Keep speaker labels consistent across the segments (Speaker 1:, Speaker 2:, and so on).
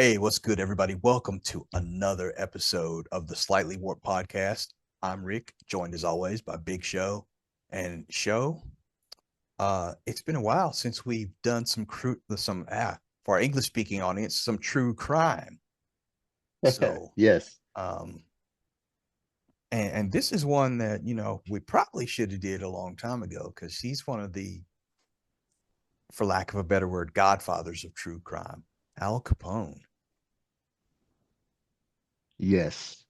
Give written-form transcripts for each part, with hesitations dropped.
Speaker 1: Hey, what's good, everybody? Welcome to another episode of the Slightly Warped Podcast. I'm Rick, joined as always by Big Show and Show. It's been a while since we've done for our English speaking audience, some true crime. So,
Speaker 2: Yes.
Speaker 1: um, and this is one that we probably should have did a long time ago because he's one of the, for lack of a better word, godfathers of true crime, Al Capone.
Speaker 2: Yes.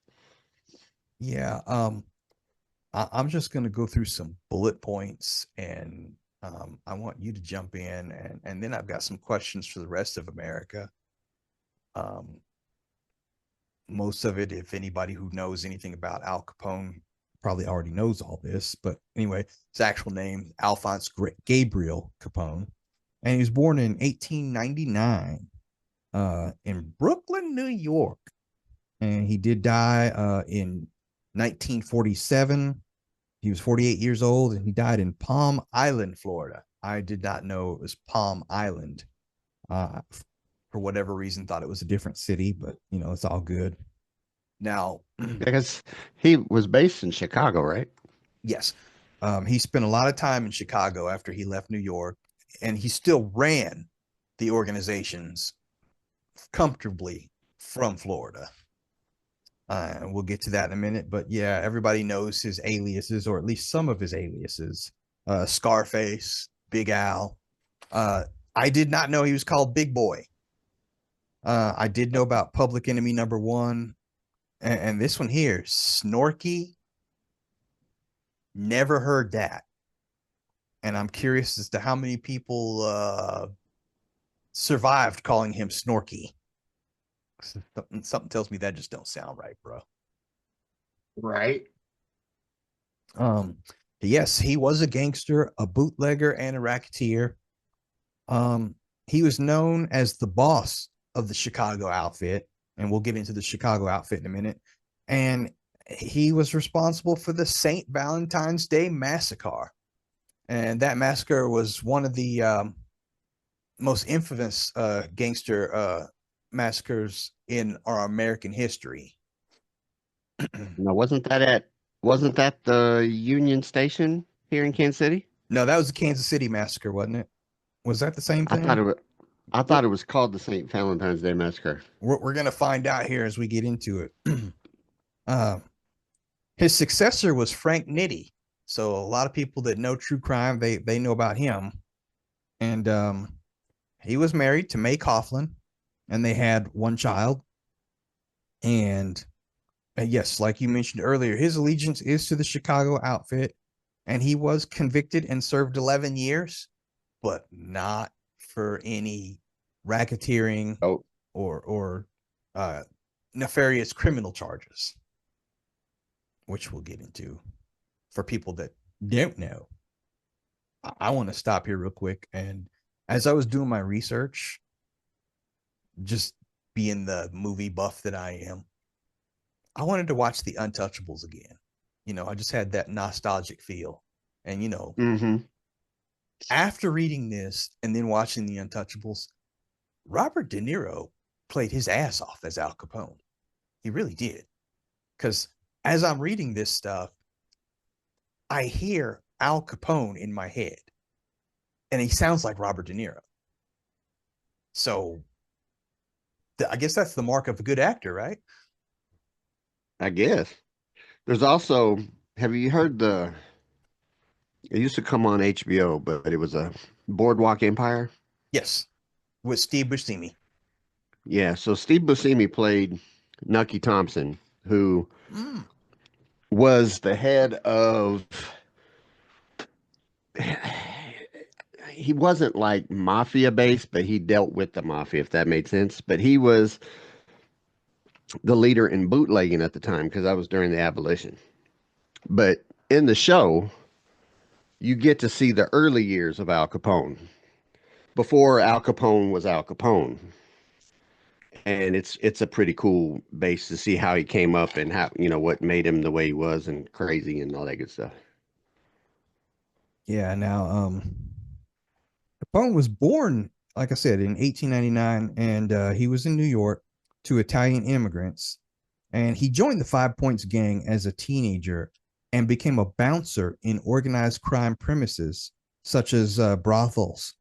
Speaker 1: Yeah, I'm just going to go through some bullet points and I want you to jump in and then I've got some questions for the rest of America. Um, Most of it, if anybody who knows anything about Al Capone probably already knows all this, but anyway, his actual name, Alphonse Gabriel Capone, and he was born in 1899 in Brooklyn, New York, and he did die in 1947. He was 48 years old and he died in Palm Island, Florida. I did not know it was Palm Island. Uh, for whatever reason, thought it was a different city, but it's all good. Now,
Speaker 2: Because he was based in Chicago, right?
Speaker 1: yes, he spent a lot of time in Chicago after he left New York, and he still ran the organizations comfortably from Florida. We'll get to that in a minute, but yeah, everybody knows his aliases, or at least some of his aliases. Scarface, Big Al. Uh, I did not know he was called Big Boy. I did know about Public Enemy number one, and this one here, Snorky. Never heard that, and I'm curious as to how many people survived calling him Snorky. Something tells me that just don't sound right, bro.
Speaker 2: Right.
Speaker 1: Um, yes, he was a gangster, a bootlegger, and a racketeer. He was known as the boss of the Chicago outfit, and we'll get into the Chicago outfit in a minute. And he was responsible for the St. Valentine's Day massacre. And that massacre was one of the most infamous gangster massacres in our American history.
Speaker 2: Now, wasn't that the Union Station here in Kansas City?
Speaker 1: No, that was the Kansas City massacre, wasn't it? Was that the same
Speaker 2: I thought
Speaker 1: thing?
Speaker 2: it was, I
Speaker 1: We're,
Speaker 2: thought it was called the St. Valentine's Day Massacre.
Speaker 1: we're going to find out here as we get into it. uh, his successor was Frank Nitti. So a lot of people that know true crime, they know about him. And he was married to May Coughlin, and they had one child. And yes, like you mentioned earlier, his allegiance is to the Chicago outfit, and he was convicted and served 11 years, but not for any racketeering
Speaker 2: Oh,
Speaker 1: or uh, nefarious criminal charges, which we'll get into for people that don't know. I want to stop here real quick. And as I was doing my research, just being the movie buff that I am, I wanted to watch The Untouchables again. I just had that nostalgic feel. And,
Speaker 2: mm-hmm.
Speaker 1: after reading this and then watching The Untouchables, Robert De Niro played his ass off as Al Capone. He really did. Because as I'm reading this stuff, I hear Al Capone in my head, and he sounds like Robert De Niro. So I guess that's the mark of a good actor, right?
Speaker 2: I guess. There's also, have you heard it used to come on HBO, but it was a Boardwalk Empire.
Speaker 1: Yes, with Steve Buscemi.
Speaker 2: Yeah, so Steve Buscemi played Nucky Thompson, who
Speaker 1: Mm.
Speaker 2: was the head of he wasn't like mafia based, but he dealt with the mafia, if that made sense. But he was the leader in bootlegging at the time because that was during the abolition. But in the show, you get to see the early years of Al Capone before Al Capone was Al Capone. And it's a pretty cool base to see how he came up and how what made him the way he was and crazy and all that good stuff.
Speaker 1: Yeah. Now, Capone was born, like I said, in 1899, and he was in New York. to Italian immigrants, and he joined the Five Points gang as a teenager and became a bouncer in organized crime premises such as brothels.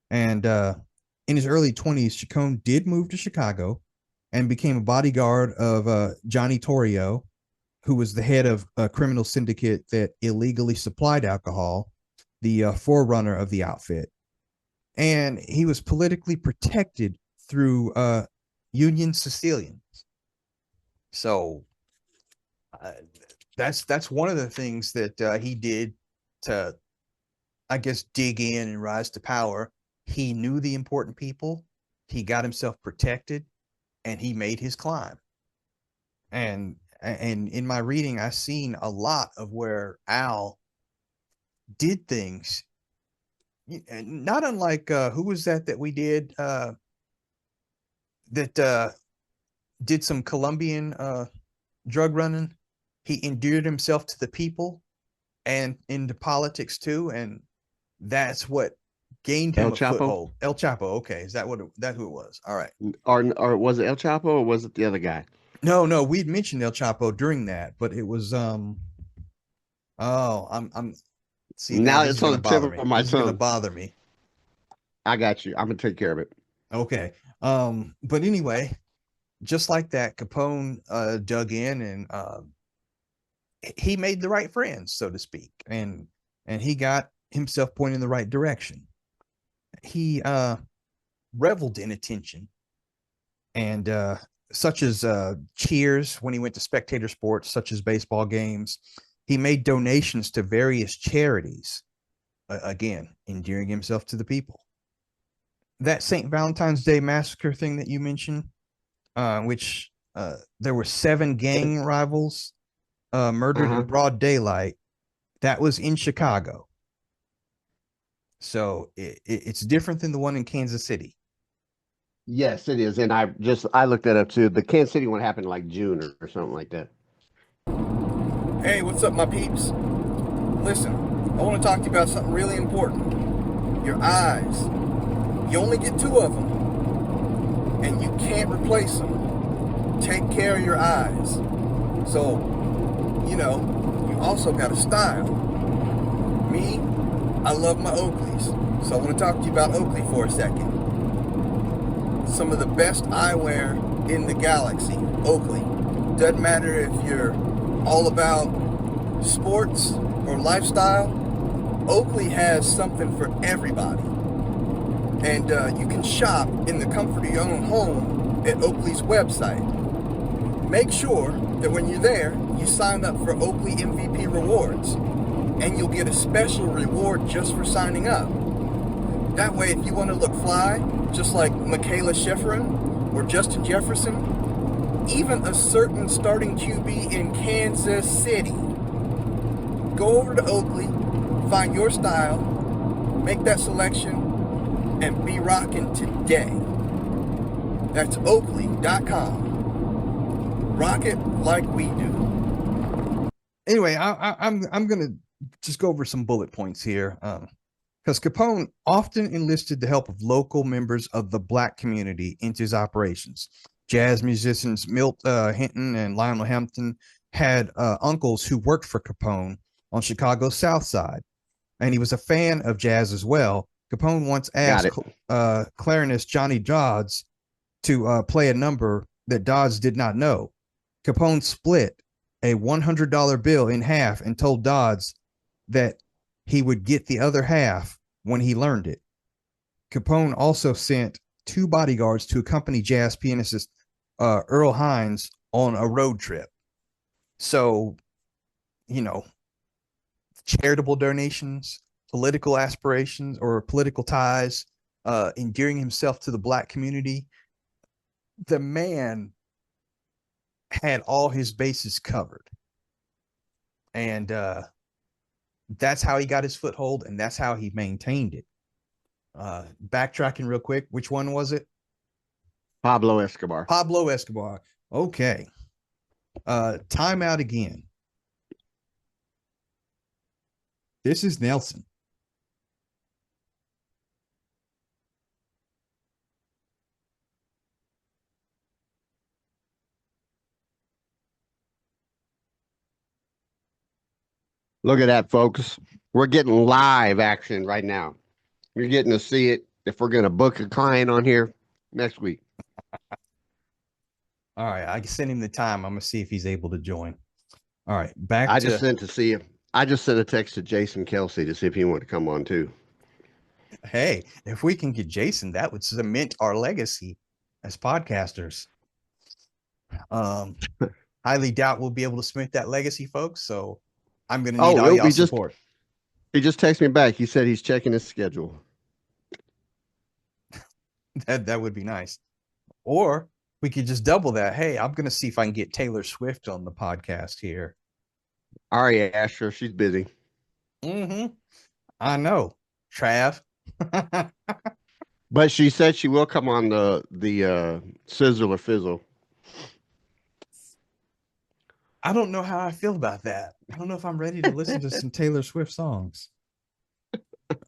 Speaker 1: And in his early 20s, Chacon did move to Chicago and became a bodyguard of Johnny Torrio, who was the head of a criminal syndicate that illegally supplied alcohol, the forerunner of the outfit. And he was politically protected through Union Sicilians. So uh, that's one of the things that he did to, I guess, dig in and rise to power. He knew the important people. He got himself protected, and he made his climb. And in my reading, I've seen a lot of where Al did things, not unlike who was that we did that did some Colombian drug running. He endeared himself to the people and into politics too, and that's what gained
Speaker 2: El
Speaker 1: him a
Speaker 2: Chapo,
Speaker 1: foothold. El Chapo. Okay, is that who it was? All right.
Speaker 2: or was it El Chapo, or was it the other guy?
Speaker 1: No, no, we'd mentioned El Chapo during that, but it was oh, I'm see now
Speaker 2: Now
Speaker 1: this is
Speaker 2: it's on
Speaker 1: gonna
Speaker 2: the tip
Speaker 1: bother
Speaker 2: of
Speaker 1: me.
Speaker 2: my
Speaker 1: This is gonna
Speaker 2: tongue.
Speaker 1: bother me.
Speaker 2: I got you. I'm gonna take care of it.
Speaker 1: Okay. But anyway, just like that, Capone dug in and he made the right friends, so to speak, and he got himself pointed in the right direction. He reveled in attention and such as cheers when he went to spectator sports, such as baseball games. He made donations to various charities, again, endearing himself to the people. That St. Valentine's Day massacre thing that you mentioned, which there were seven gang rivals murdered in
Speaker 2: Uh-huh.
Speaker 1: broad daylight, that was in Chicago. So it's different than the one in Kansas City.
Speaker 2: Yes, it is. And I looked that up too. The Kansas City one happened like June or something like that.
Speaker 1: Hey, what's up, my peeps? Listen, I want to talk to you about something really important. Your eyes. You only get two of them, and you can't replace them. Take care of your eyes. So, you also got a style. Me, I love my Oakleys. So I want to talk to you about Oakley for a second. Some of the best eyewear in the galaxy, Oakley. Doesn't matter if you're all about sports or lifestyle, Oakley has something for everybody. And you can shop in the comfort of your own home at Oakley's website. Make sure that when you're there, you sign up for Oakley MVP Rewards, and you'll get a special reward just for signing up. That way, if you want to look fly, just like Michaela Schifrin or Justin Jefferson, even a certain starting QB in Kansas City, go over to Oakley, find your style, make that selection, and be rocking today. That's Oakley.com. Rock it like we do. Anyway, I'm gonna just go over some bullet points here, because Capone often enlisted the help of local members of the black community into his operations. Jazz musicians Milt Hinton and Lionel Hampton had uncles who worked for Capone on Chicago's South Side, and he was a fan of jazz as well. Capone once
Speaker 2: Got
Speaker 1: asked
Speaker 2: it.
Speaker 1: clarinist Johnny Dodds to play a number that Dodds did not know. Capone split a $100 bill in half and told Dodds that he would get the other half when he learned it. Capone also sent two bodyguards to accompany jazz pianist Earl Hines on a road trip. So, you know, charitable donations, political aspirations, or political ties, endearing himself to the black community. The man had all his bases covered. And that's how he got his foothold, and that's how he maintained it. Backtracking real quick, which one was it?
Speaker 2: Pablo Escobar.
Speaker 1: Pablo Escobar. Okay. Time out again. This is Nelson.
Speaker 2: Look at that, folks. We're getting live action right now. You're getting to see it if we're going to book a client on here next week.
Speaker 1: All right, I can send him the time. I'm gonna see if he's able to join. All right, back
Speaker 2: I just
Speaker 1: to
Speaker 2: sent to see if I just sent a text to Jason Kelsey to see if he wanted to come on too.
Speaker 1: hey, if we can get Jason, that would cement our legacy as podcasters. Um, highly doubt we'll be able to cement that legacy, folks. So I'm gonna need
Speaker 2: Oh,
Speaker 1: all
Speaker 2: nope,
Speaker 1: y'all support.
Speaker 2: he just texted me back. He said he's checking his schedule.
Speaker 1: That would be nice. Or we could just double that. Hey, I'm gonna see if I can get Taylor Swift on the podcast here.
Speaker 2: Ari Asher, she's busy.
Speaker 1: Mm-hmm. I know, Trav.
Speaker 2: But she said she will come on the Sizzle or Fizzle.
Speaker 1: I don't know how I feel about that. I don't know if I'm ready to listen to some Taylor Swift songs.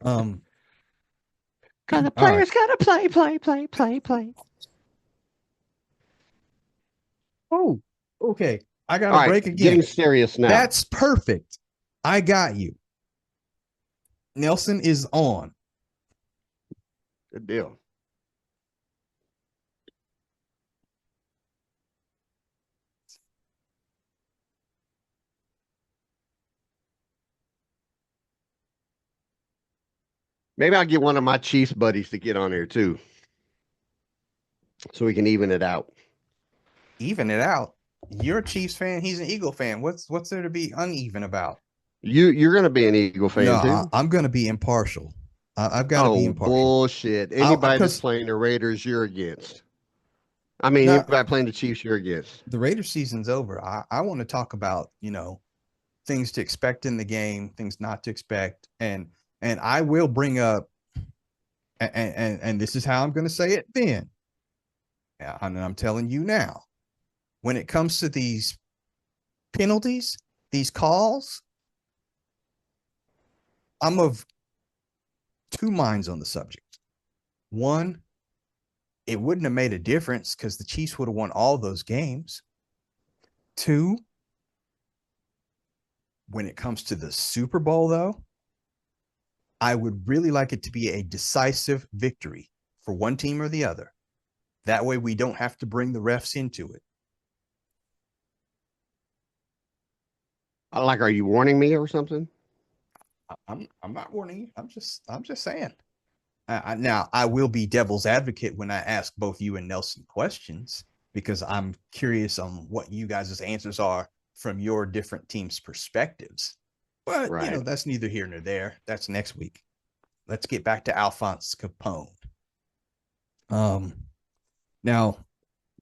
Speaker 1: Um,
Speaker 2: Cause the
Speaker 1: all right.
Speaker 2: players gotta play.
Speaker 1: Oh, okay. I got
Speaker 2: All
Speaker 1: a
Speaker 2: right,
Speaker 1: break
Speaker 2: getting
Speaker 1: again.
Speaker 2: serious now.
Speaker 1: That's perfect. I got you. Nelson is on.
Speaker 2: Good deal. Maybe I'll get one of my Chiefs buddies to get on here too, so we can even it out.
Speaker 1: Even it out. You're a Chiefs fan. He's an Eagle fan. What's there to be uneven about?
Speaker 2: You're gonna be an Eagle
Speaker 1: No,
Speaker 2: fan too.
Speaker 1: I'm going to be impartial. I've got to be
Speaker 2: Oh
Speaker 1: impartial.
Speaker 2: bullshit!
Speaker 1: I'll
Speaker 2: Anybody that's
Speaker 1: because
Speaker 2: playing the Raiders, you're against. I mean,
Speaker 1: no,
Speaker 2: anybody playing the Chiefs, you're against.
Speaker 1: the Raiders season's over. I want to talk about things to expect in the game, things not to expect, and I will bring up and this is how I'm going to say it then. And I'm telling you now, when it comes to these penalties, these calls, I'm of two minds on the subject. One, it wouldn't have made a difference because the Chiefs would have won all those games. Two, when it comes to the Super Bowl, though, I would really like it to be a decisive victory for one team or the other. That way, we don't have to bring the refs into it.
Speaker 2: Like, are you warning me or something?
Speaker 1: I'm not warning you. I'm just saying. Now, I will be devil's advocate when I ask both you and Nelson questions because I'm curious on what you guys' answers are from your different teams' perspectives. But,
Speaker 2: Right.
Speaker 1: that's neither here nor there. That's next week. Let's get back to Alphonse Capone. Um, Now,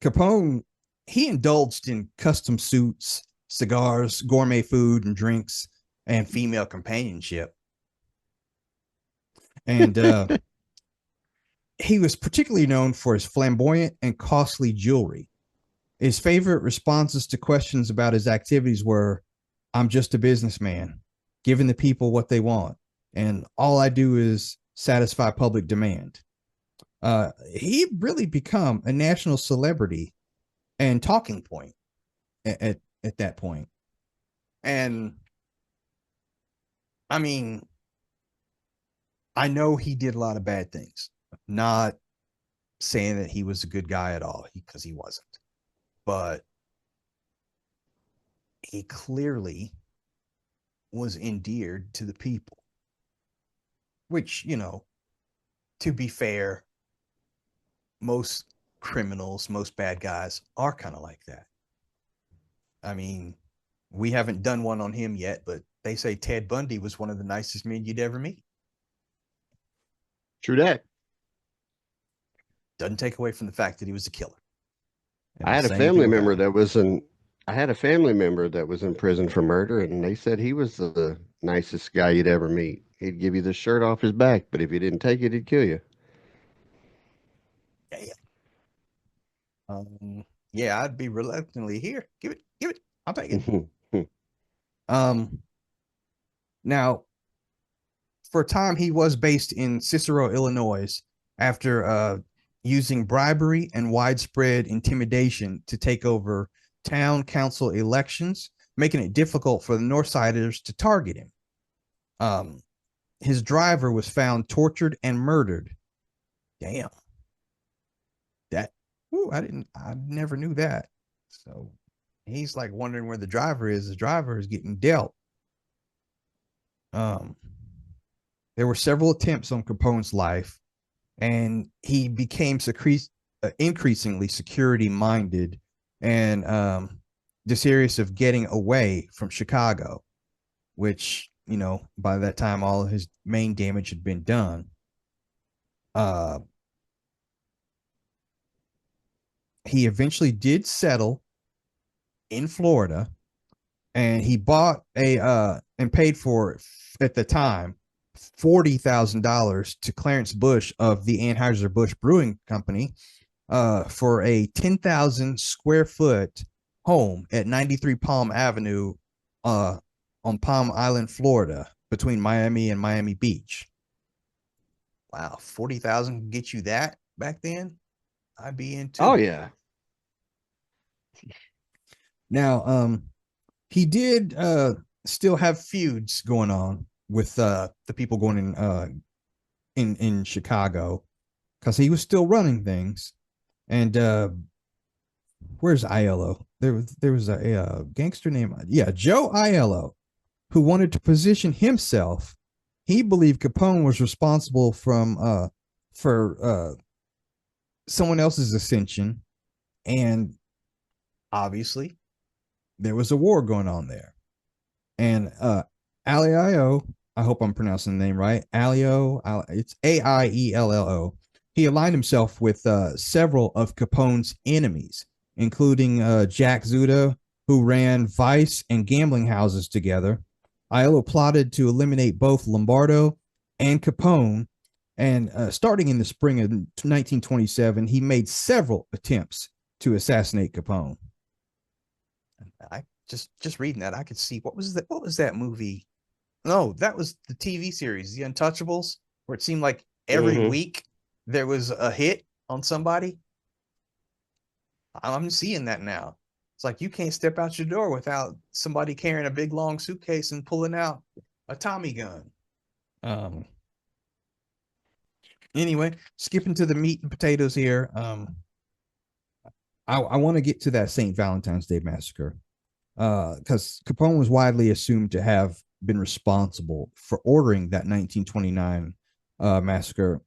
Speaker 1: Capone, he indulged in custom suits, cigars, gourmet food and drinks, and female companionship. And he was particularly known for his flamboyant and costly jewelry. His favorite responses to questions about his activities were, I'm just a businessman, giving the people what they want, and all I do is satisfy public demand. He really become a national celebrity and talking point at that point. And I mean, I know he did a lot of bad things. Not saying that he was a good guy at all because he wasn't. But he clearly was endeared to the people, which, to be fair, most criminals, most bad guys are kind of like that. I mean, we haven't done one on him yet, but they say Ted Bundy was one of the nicest men you'd ever meet.
Speaker 2: True that.
Speaker 1: Doesn't take away from the fact that he was a killer. And
Speaker 2: I
Speaker 1: the
Speaker 2: had a
Speaker 1: same thing
Speaker 2: family
Speaker 1: with
Speaker 2: member
Speaker 1: Al.
Speaker 2: that was in. I had a family member that was in prison for murder, and they said he was the nicest guy you'd ever meet. He'd give you the shirt off his back, but if you didn't take it, he'd kill you.
Speaker 1: Yeah, yeah. Yeah, I'd be reluctantly here. Give it. I'll take it. Um, Now, for a time, he was based in Cicero, Illinois, after using bribery and widespread intimidation to take over town council elections making it difficult for the Northsiders to target him. Um, his driver was found tortured and murdered. Damn, that. Ooh, I never knew that. So he's like wondering where the driver is. The driver is getting dealt. Um, there were several attempts on Capone's life, and he became increasingly security minded and desirous of getting away from Chicago, which, by that time, all of his main damage had been done. Uh, he eventually did settle in Florida, and he bought and paid for, at the time, $40,000 to Clarence Bush of the Anheuser-Busch Brewing Company for a 10,000 square foot home at 93 Palm Avenue uh, on Palm Island, Florida, between Miami and Miami Beach. Wow, 40,000 can get you that back then? I'd be in
Speaker 2: Oh
Speaker 1: too.
Speaker 2: yeah.
Speaker 1: Now, he did still have feuds going on with the people going in Chicago, because he was still running things. And where's ILO? There was a gangster named, Joe ILO, who wanted to position himself. He believed Capone was responsible for someone else's ascension, and obviously there was a war going on there. And Aliello, I hope I'm pronouncing the name right. Alio, it's Aiello. He aligned himself with several of Capone's enemies, including Jack Zuda, who ran vice and gambling houses together. Aiello plotted to eliminate both Lombardo and Capone, and starting in the spring of 1927, he made several attempts to assassinate Capone. I just reading that, I could see what was that movie? No, that was the TV series, The Untouchables, where it seemed like every
Speaker 2: Hmm.
Speaker 1: week there was a hit on somebody. I'm seeing that now. It's like you can't step out your door without somebody carrying a big long suitcase and pulling out a Tommy gun. Um. Anyway, skipping to the meat and potatoes here. I want to get to that St. Valentine's Day massacre, because Capone was widely assumed to have been responsible for ordering that 1929 massacre,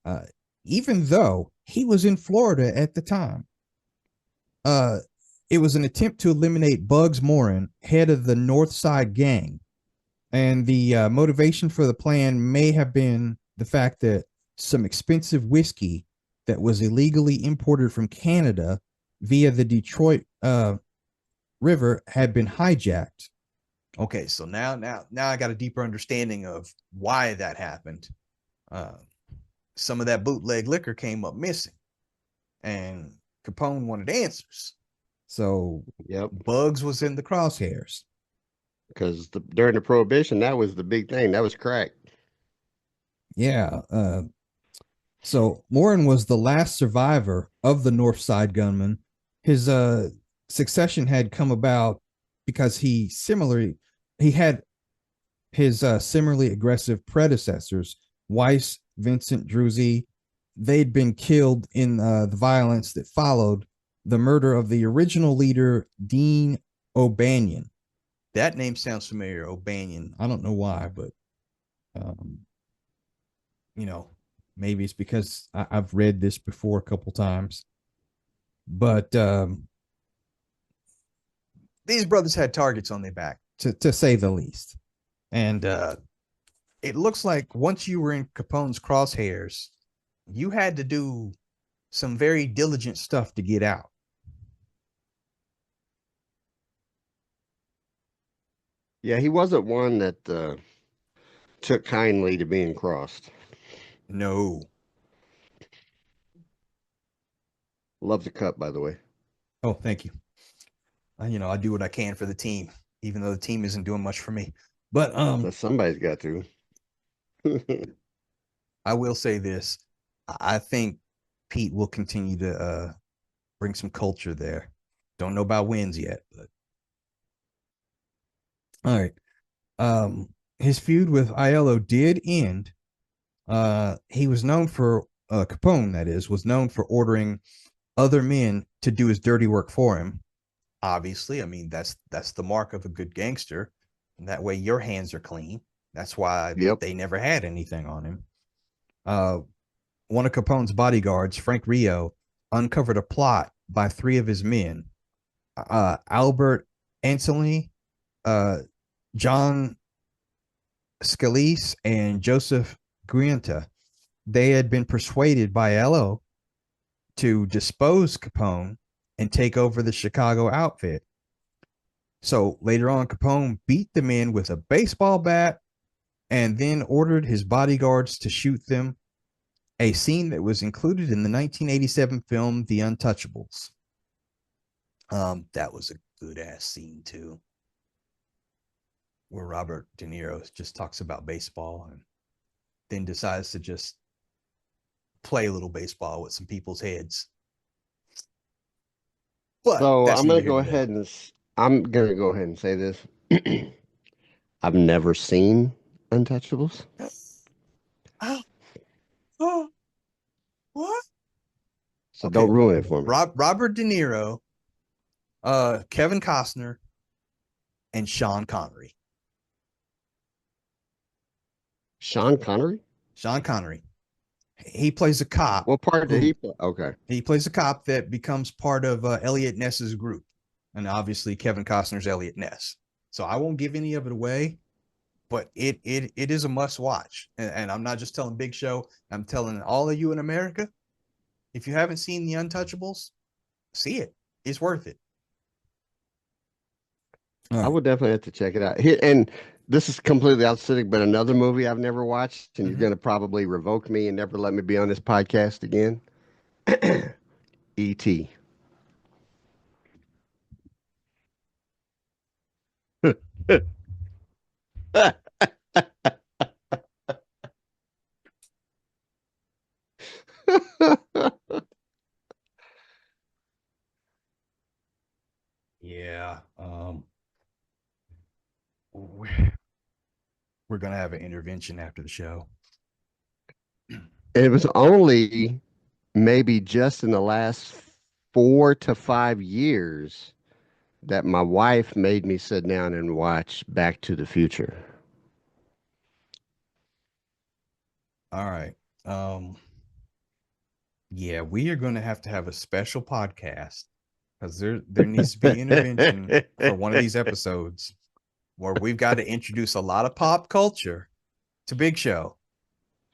Speaker 1: uh, even though he was in Florida at the time. Uh, it was an attempt to eliminate Bugs Moran, head of the North Side Gang, and the motivation for the plan may have been the fact that some expensive whiskey that was illegally imported from Canada via the Detroit River had been hijacked. Okay, so now I got a deeper understanding of why that happened. Uh, some of that bootleg liquor came up missing, and Capone wanted answers. So
Speaker 2: Yep.
Speaker 1: Bugs was in the crosshairs.
Speaker 2: Because during the Prohibition, that was the big thing. That was crack.
Speaker 1: Yeah. So Morin was the last survivor of the North Side gunman. His succession had come about because he had his similarly aggressive predecessors, Weiss, Vincent, Druzzi. They'd been killed in the violence that followed the murder of the original leader, Dean O'Banion. That name sounds familiar, O'Banion. I don't know why, but um, you know, maybe it's because I've read this before a couple times. But these brothers had targets on their back, to say the least. And it looks like once you were in Capone's crosshairs, you had to do some very diligent stuff to get out.
Speaker 2: Yeah, he wasn't one that took kindly to being crossed.
Speaker 1: No.
Speaker 2: Love the cup, by the way.
Speaker 1: Oh, thank you. I do what I can for the team, even though the team isn't doing much for me. But
Speaker 2: But somebody's got to.
Speaker 1: I will say this: I think Pete will continue to bring some culture there. Don't know about wins yet, but All right. His feud with Aiello did end. He was known for Capone, that is, was known for ordering other men to do his dirty work for him. Obviously, I mean that's the mark of a good gangster. And that way, your hands are clean. That's why
Speaker 2: Yep.
Speaker 1: they never had anything on him. Uh, One of Capone's bodyguards, Frank Rio, uncovered a plot by three of his men, Albert Anthony, uh, John Scalise, and Joseph Guienta. They had been persuaded by Ello to dispose Capone and take over the Chicago outfit. So later on, Capone beat the men with a baseball bat and then ordered his bodyguards to shoot them, a scene that was included in the 1987 film The Untouchables. That was a good ass scene too, where Robert De Niro just talks about baseball and then decides to just play a little baseball with some people's heads. But
Speaker 2: So
Speaker 1: that's
Speaker 2: I'm
Speaker 1: neither
Speaker 2: gonna
Speaker 1: here
Speaker 2: go
Speaker 1: nor there.
Speaker 2: ahead and I'm gonna go ahead and say this. I've never seen Untouchables,
Speaker 1: Oh, oh, what?
Speaker 2: so
Speaker 1: Okay,
Speaker 2: don't ruin it for me.
Speaker 1: Robert De Niro, Kevin Costner, and Sean Connery.
Speaker 2: Sean Connery?
Speaker 1: Sean Connery. He plays a cop
Speaker 2: What part did
Speaker 1: who
Speaker 2: he play? Okay.
Speaker 1: he plays a cop that becomes part of Elliot Ness's group, and obviously Kevin Costner's Elliot Ness. So I won't give any of it away, but it is a must watch. And I'm not just telling Big Show. I'm telling all of you in America. If you haven't seen The Untouchables, see it. It's worth it. All
Speaker 2: I
Speaker 1: right.
Speaker 2: would definitely have to check it out. Here, and this is completely outside, but another movie I've never watched, and you're
Speaker 1: Mm-hmm.
Speaker 2: gonna probably revoke me and never let me be on this podcast again. E.T.
Speaker 1: Yeah. We're gonna have an intervention after the show.
Speaker 2: It was only maybe just in the last 4 to 5 years that my wife made me sit down and watch Back to the Future.
Speaker 1: All right. Um, yeah, we are going to have a special podcast because there needs to be intervention for one of these episodes where we've got to introduce a lot of pop culture to Big Show.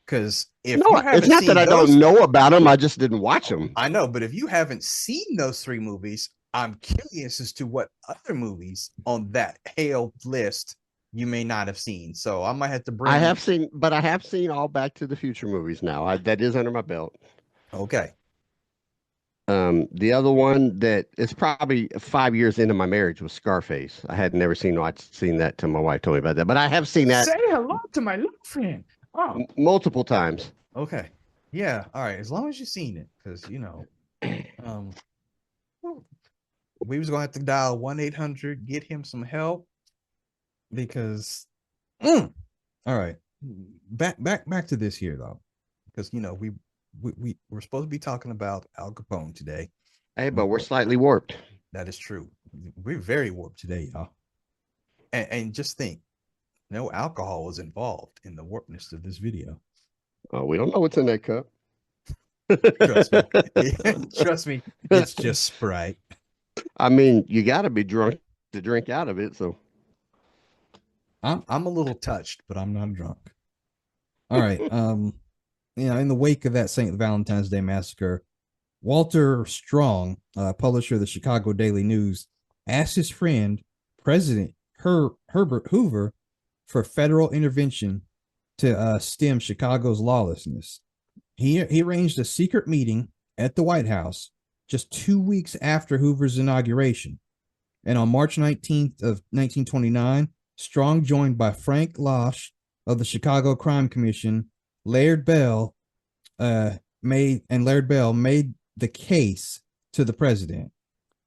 Speaker 1: Because if you
Speaker 2: No, it's
Speaker 1: haven't
Speaker 2: not that
Speaker 1: seen
Speaker 2: I don't
Speaker 1: those,
Speaker 2: know about them. I just didn't watch them.
Speaker 1: I know, but if you haven't seen those three movies, I'm curious as to what other movies on that hailed list you may not have seen. So I might have to
Speaker 2: I
Speaker 1: bring.
Speaker 2: have seen, but I have seen all Back to the Future movies now. That is under my belt.
Speaker 1: Okay.
Speaker 2: The other one that is probably 5 years into my marriage was Scarface. I had never seen that till my wife told me about that, but I have seen that
Speaker 1: Say hello to my little friend. Oh,
Speaker 2: multiple times.
Speaker 1: okay. Yeah. All right. As long as you've seen it, because um, we was gonna have to dial 1-800, get him some help because. All right. Back to this here though, because we're supposed to be talking about Al Capone today.
Speaker 2: Hey, but we're slightly warped.
Speaker 1: That is true. We're very warped today, y'all. And just think, no alcohol was involved in the warpness of this video.
Speaker 2: Oh, we don't know what's in that cup.
Speaker 1: Trust me. Trust me. It's just Sprite.
Speaker 2: I mean, you got to be drunk to drink out of it. So,
Speaker 1: I'm a little touched, but I'm not drunk. All right. In the wake of that St. Valentine's Day massacre, Walter Strong, publisher of the Chicago Daily News, asked his friend, President Herbert Hoover, for federal intervention to stem Chicago's lawlessness. He arranged a secret meeting at the White House just 2 weeks after Hoover's inauguration. And on March 19th of 1929, Strong, joined by Frank Losh of the Chicago Crime Commission, Laird Bell, Laird Bell made the case to the president.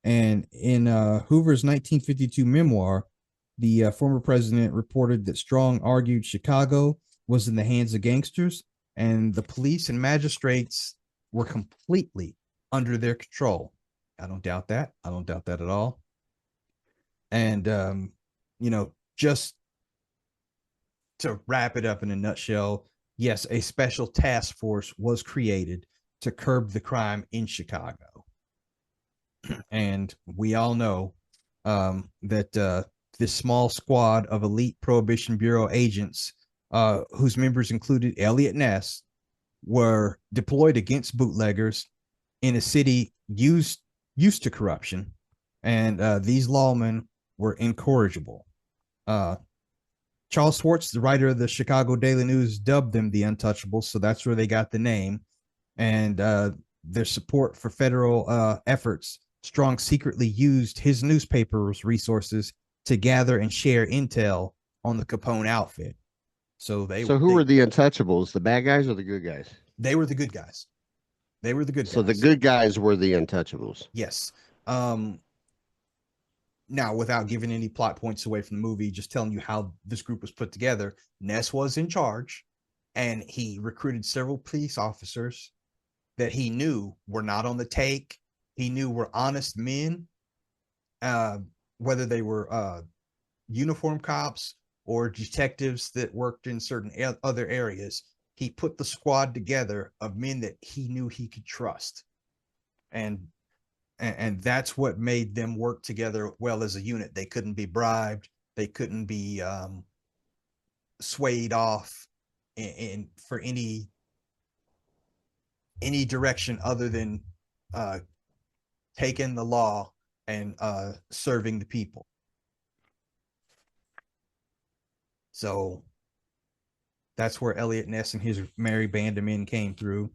Speaker 1: And in Hoover's 1952 memoir,
Speaker 3: the former president reported that Strong argued Chicago was in the hands of gangsters, and the police and magistrates were completely under their control. I don't doubt that. I don't doubt that at all. And just to wrap it up in a nutshell, yes, a special task force was created to curb the crime in Chicago. And we all know that this small squad of elite Prohibition Bureau agents, whose members included Elliot Ness, were deployed against bootleggers in a city used to corruption, and these lawmen were incorrigible. Uh, Charles Schwartz, the writer of the Chicago Daily News, dubbed them the Untouchables, so that's where they got the name. And their support for federal efforts, Strong secretly used his newspaper's resources to gather and share intel on the Capone outfit. So
Speaker 2: So who were the untouchables? The bad guys or the good guys?
Speaker 3: they were the good guys. They were the good
Speaker 2: So the
Speaker 3: guys.
Speaker 2: good guys were the untouchables.
Speaker 3: Yes. Now, without giving any plot points away from the movie, just telling you how this group was put together, Ness was in charge, and he recruited several police officers that he knew were not on the take. He knew were honest men, uh, whether they were uniform cops or detectives that worked in certain other areas. He put the squad together of men that he knew he could trust, and and that's what made them work together well as a unit. They couldn't be bribed. They couldn't be swayed off for any direction other than uh, taking the law and serving the people. So that's where Elliot Ness and his merry band of men came through.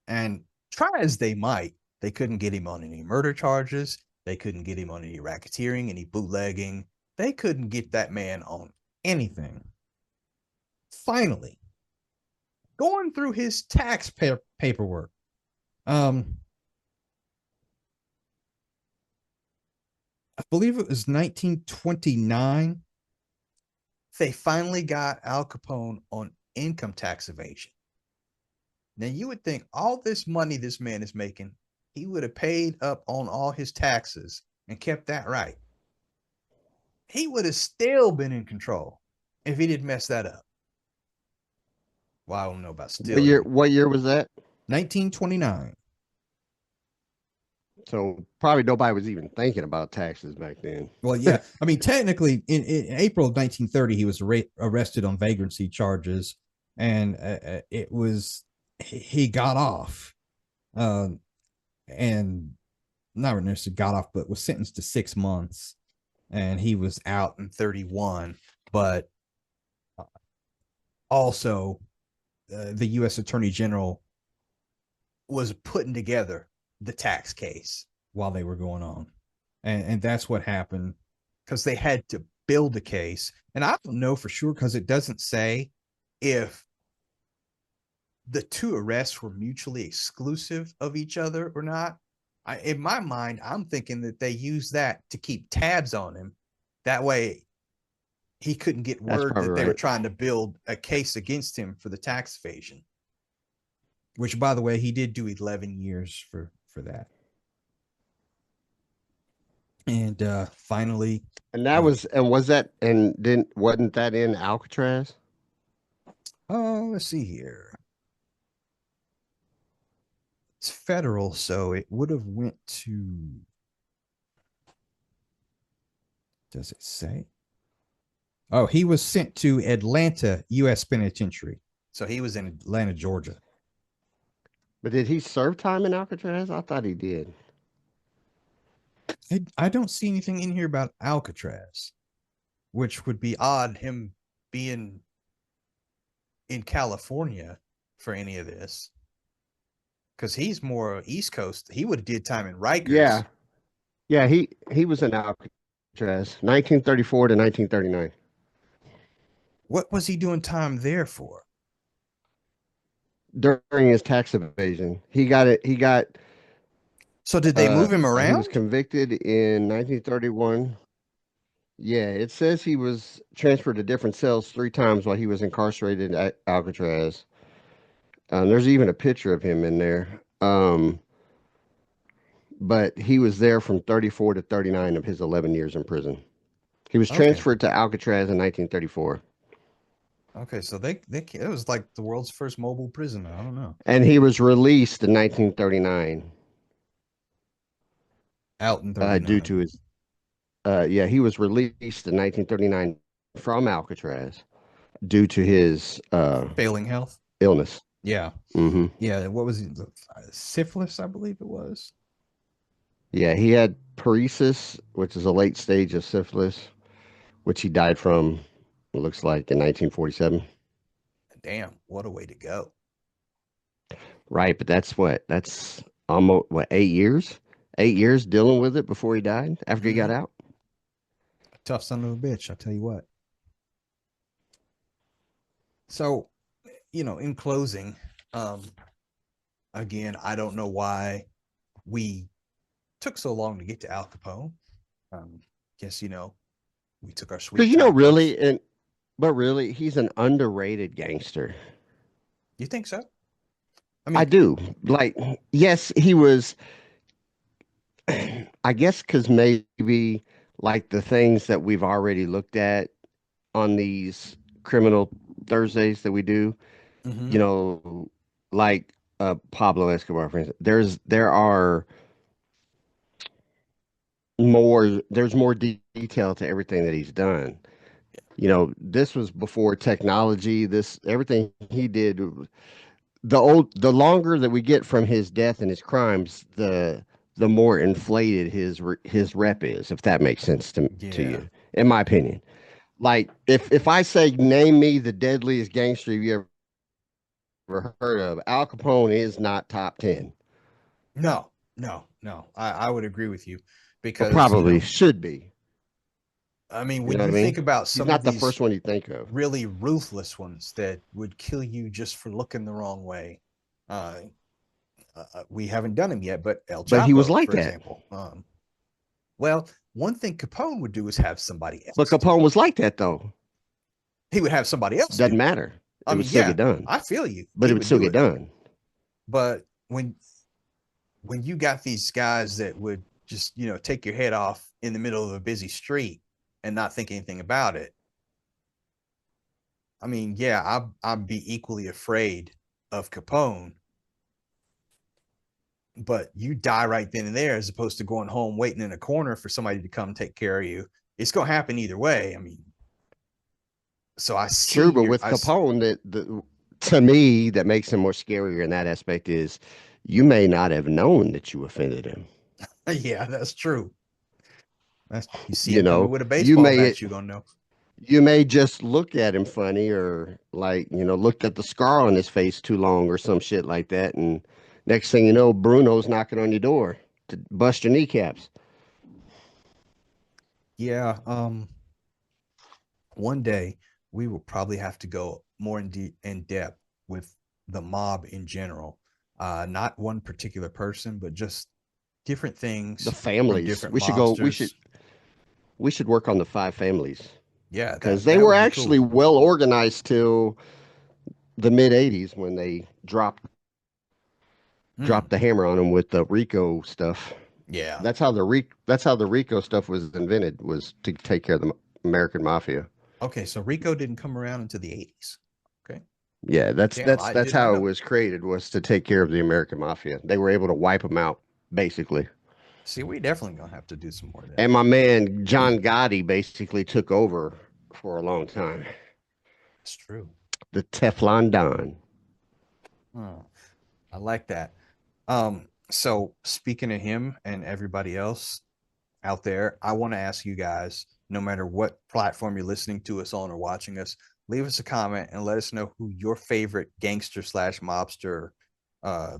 Speaker 3: And try as they might, they couldn't get him on any murder charges. They couldn't get him on any racketeering, any bootlegging. They couldn't get that man on anything. Finally, going through his tax paperwork, um, I believe it was 1929. They finally got Al Capone on income tax evasion. Now, you would think all this money this man is making, he would have paid up on all his taxes and kept that right. He would have still been in control if he didn't mess that up. Well, I don't know about
Speaker 2: What
Speaker 3: still.
Speaker 2: year? What year was that?
Speaker 3: 1929.
Speaker 2: So probably nobody was even thinking about taxes back then.
Speaker 3: Well, yeah. I mean, technically, in April of 1930, he was arrested on vagrancy charges, and it was he got off, uh, and not necessarily got off, but was sentenced to 6 months, and he was out in 31. But also, the U.S. Attorney General was putting together the tax case while they were going on, and that's what happened because they had to build a case. And I don't know for sure because it doesn't say if the two arrests were mutually exclusive of each other or not. In my mind, I'm thinking that they used that to keep tabs on him. That way, he couldn't get
Speaker 2: That's
Speaker 3: word
Speaker 2: probably
Speaker 3: that they were
Speaker 2: right.
Speaker 3: trying to build a case against him for the tax evasion. Which, by the way, he did do 11 years for that. And finally,
Speaker 2: And that
Speaker 3: uh,
Speaker 2: was and was that and didn't wasn't that in Alcatraz?
Speaker 3: let's see here. It's federal, so it would have went to. Does it say? Oh, he was sent to Atlanta U.S. Penitentiary. So he was in Atlanta, Georgia.
Speaker 2: But did he serve time in Alcatraz? I thought he did.
Speaker 3: I don't see anything in here about Alcatraz, which would be odd. Him being in California for any of this, because he's more East Coast. He would have did time in
Speaker 2: Yeah,
Speaker 3: Rikers.
Speaker 2: yeah. He was in Alcatraz, 1934 to 1939.
Speaker 3: What was he doing time there for?
Speaker 2: During his tax evasion, he got it. He got.
Speaker 3: So did they move him
Speaker 2: He was
Speaker 3: around?
Speaker 2: convicted in 1931. Yeah, it says he was transferred to different cells 3 times while he was incarcerated at Alcatraz. There's even a picture of him in there. But he was there from 34 to 39 of his 11 years in prison. He was
Speaker 3: Okay.
Speaker 2: transferred to Alcatraz in 1934,
Speaker 3: Okay. So they it was like the world's first mobile prison. I don't know.
Speaker 2: and he was released in 1939
Speaker 3: Out in
Speaker 2: due
Speaker 3: 39.
Speaker 2: to his. Yeah, he was released in 1939 from Alcatraz due to his
Speaker 3: Failing health.
Speaker 2: illness.
Speaker 3: Yeah.
Speaker 2: Hmm.
Speaker 3: Yeah. What was it? Syphilis, I believe it was.
Speaker 2: Yeah, he had paresis, which is a late stage of syphilis, which he died from. It looks like in 1947.
Speaker 3: Damn, what a way to go.
Speaker 2: Right, but that's almost what 8 years, 8 years dealing with it before he died after he got
Speaker 3: Hmm.
Speaker 2: out.
Speaker 3: Tough son of a bitch, I tell you what. So, in closing, um, again, I don't know why we took so long to get to Al Capone. Guess we took our
Speaker 2: Because
Speaker 3: sweet time. Folks.
Speaker 2: really, but really, he's an underrated gangster.
Speaker 3: You think so? I
Speaker 2: I
Speaker 3: mean,
Speaker 2: do. Like, yes, he was. I guess because maybe like the things that we've already looked at on these criminal Thursdays that we do,
Speaker 3: hmm
Speaker 2: you know, like Pablo Escobar, for instance. There are there's more detail to everything that he's done. This was before technology. This everything he did. The longer that we get from his death and his crimes, the more inflated his rep is, if that makes sense to
Speaker 3: yeah,
Speaker 2: you, in my opinion. Like if I say name me the deadliest gangster you ever heard of, Al Capone is not top 10,
Speaker 3: no, no, no. I would agree with you
Speaker 2: but
Speaker 3: because
Speaker 2: probably should be.
Speaker 3: I mean,
Speaker 2: You
Speaker 3: when
Speaker 2: know what
Speaker 3: you
Speaker 2: I
Speaker 3: think
Speaker 2: mean?
Speaker 3: about
Speaker 2: He's
Speaker 3: some of
Speaker 2: not the
Speaker 3: these
Speaker 2: first one you think of.
Speaker 3: really ruthless ones that would kill you just for looking the wrong way, uh, we haven't done them yet. But El
Speaker 2: But he was
Speaker 3: Chapo,
Speaker 2: like
Speaker 3: for
Speaker 2: that.
Speaker 3: example, well, one thing Capone would do is have somebody
Speaker 2: But
Speaker 3: else do
Speaker 2: Capone
Speaker 3: it.
Speaker 2: was like that though.
Speaker 3: He would have somebody else
Speaker 2: Doesn't
Speaker 3: do it.
Speaker 2: matter.
Speaker 3: I
Speaker 2: It would
Speaker 3: mean,
Speaker 2: still
Speaker 3: yeah,
Speaker 2: get done.
Speaker 3: I feel you.
Speaker 2: But
Speaker 3: He
Speaker 2: it would
Speaker 3: would
Speaker 2: still
Speaker 3: do
Speaker 2: get
Speaker 3: it.
Speaker 2: done.
Speaker 3: But when you got these guys that would just take your head off in the middle of a busy street and not think anything about it, I mean, yeah, I'd be equally afraid of Capone, but you die right then and there as opposed to going home waiting in a corner for somebody to come take care of you. It's going to happen either way. I mean, so I see
Speaker 2: True, but
Speaker 3: your
Speaker 2: with Capone, to me that makes him more scarier in that aspect is you may not have known that you offended him.
Speaker 3: yeah, that's true. That's you see
Speaker 2: You
Speaker 3: him coming
Speaker 2: know,
Speaker 3: with a
Speaker 2: you
Speaker 3: baseball
Speaker 2: may
Speaker 3: bat, you're gonna know.
Speaker 2: you may just look at him funny or like looked at the scar on his face too long or some shit like that, and next thing you know, Bruno's knocking on your door to bust your kneecaps.
Speaker 3: Yeah, one day we will probably have to go more in depth with the mob in general. Not one particular person, but just different
Speaker 2: The
Speaker 3: things from
Speaker 2: families,
Speaker 3: different
Speaker 2: we should go. We should
Speaker 3: mobsters.
Speaker 2: we should work on the five families
Speaker 3: Yeah,
Speaker 2: because
Speaker 3: that
Speaker 2: they
Speaker 3: that
Speaker 2: were
Speaker 3: would be
Speaker 2: actually
Speaker 3: cool.
Speaker 2: well organized till the mid '80s when they
Speaker 3: Hmm.
Speaker 2: dropped the hammer on them with the Rico stuff.
Speaker 3: Yeah.
Speaker 2: That's how the Rico stuff was invented, was to take care of the American mafia.
Speaker 3: Okay, so Rico didn't come around until the 80s. Okay.
Speaker 2: Yeah, that's
Speaker 3: Damn,
Speaker 2: that's
Speaker 3: I
Speaker 2: that's
Speaker 3: did not
Speaker 2: how it
Speaker 3: know.
Speaker 2: was created, was to take care of the American mafia. They were able to wipe them out basically.
Speaker 3: See, we definitely gonna have to do some more of that.
Speaker 2: And my man John Gotti basically took over for a long time.
Speaker 3: It's true.
Speaker 2: The Teflon Don.
Speaker 3: Oh, I like that. So speaking of him and everybody else out there, I want to ask you guys, no matter what platform you're listening to us on or watching us, leave us a comment and let us know who your favorite gangster slash mobster uh,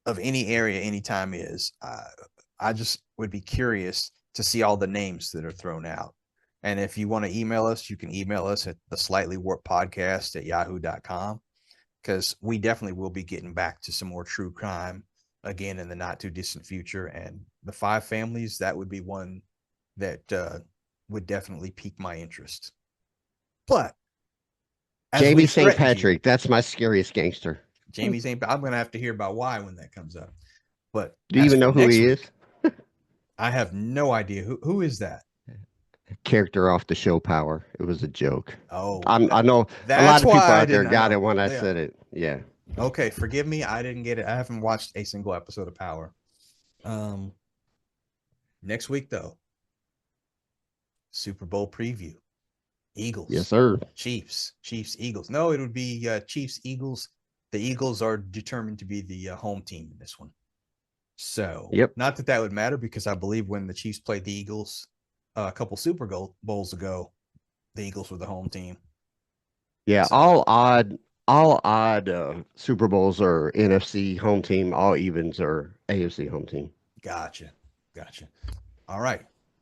Speaker 3: of any area, anytime is. I just would be curious to see all the names that are thrown out. And if you want to email us, you can email us at the slightly warped podcast at yahoo.com because we definitely will be getting back to some more true crime again in the not too distant future. And the five families, that would be one
Speaker 1: that would definitely pique my interest. But as
Speaker 2: Jamie
Speaker 1: we
Speaker 2: St.
Speaker 1: threatened you,
Speaker 2: Patrick, that's my scariest gangster.
Speaker 1: Jamie St. I'm going to have to hear about why when that comes up. But
Speaker 2: Do you
Speaker 1: as
Speaker 2: even
Speaker 1: for
Speaker 2: know who
Speaker 1: next
Speaker 2: he is?
Speaker 1: week, I have no idea who is that.
Speaker 2: Character off the show Power. It was a joke.
Speaker 1: Oh,
Speaker 2: I know a lot
Speaker 1: that's
Speaker 2: of people
Speaker 1: why I
Speaker 2: out
Speaker 1: did
Speaker 2: there
Speaker 1: not
Speaker 2: got
Speaker 1: know.
Speaker 2: it when I
Speaker 1: Yeah.
Speaker 2: said it. Yeah.
Speaker 1: Okay, forgive me. I didn't get it. I haven't watched a single episode of Power. Um, next week though, Super Bowl preview.
Speaker 2: Yes,
Speaker 1: Eagles,
Speaker 2: sir.
Speaker 1: Chiefs, Eagles. No, it would be Chiefs, Eagles. The Eagles are determined to be the home team in this one. So,
Speaker 2: Yep.
Speaker 1: not that that would matter because I believe when the Chiefs played the Eagles a couple Bowls ago, the Eagles were the home team.
Speaker 2: Yeah.
Speaker 1: So,
Speaker 2: All odd Super Bowls are NFC home team. All evens are AFC home team.
Speaker 1: gotcha. All right.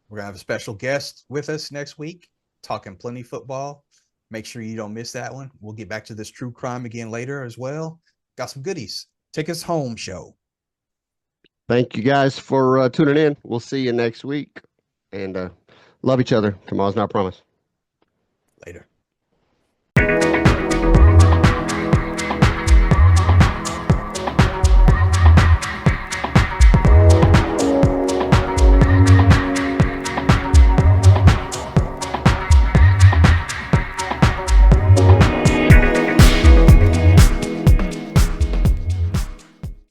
Speaker 1: We're going to have a special guest with us next week, talking plenty football. Make sure you don't miss that one. We'll get back to this true crime again later as well. Got some goodies. Take us home, show.
Speaker 2: Thank you guys for tuning in. We'll see you next week. And love each other. Tomorrow's not promised.
Speaker 1: Later.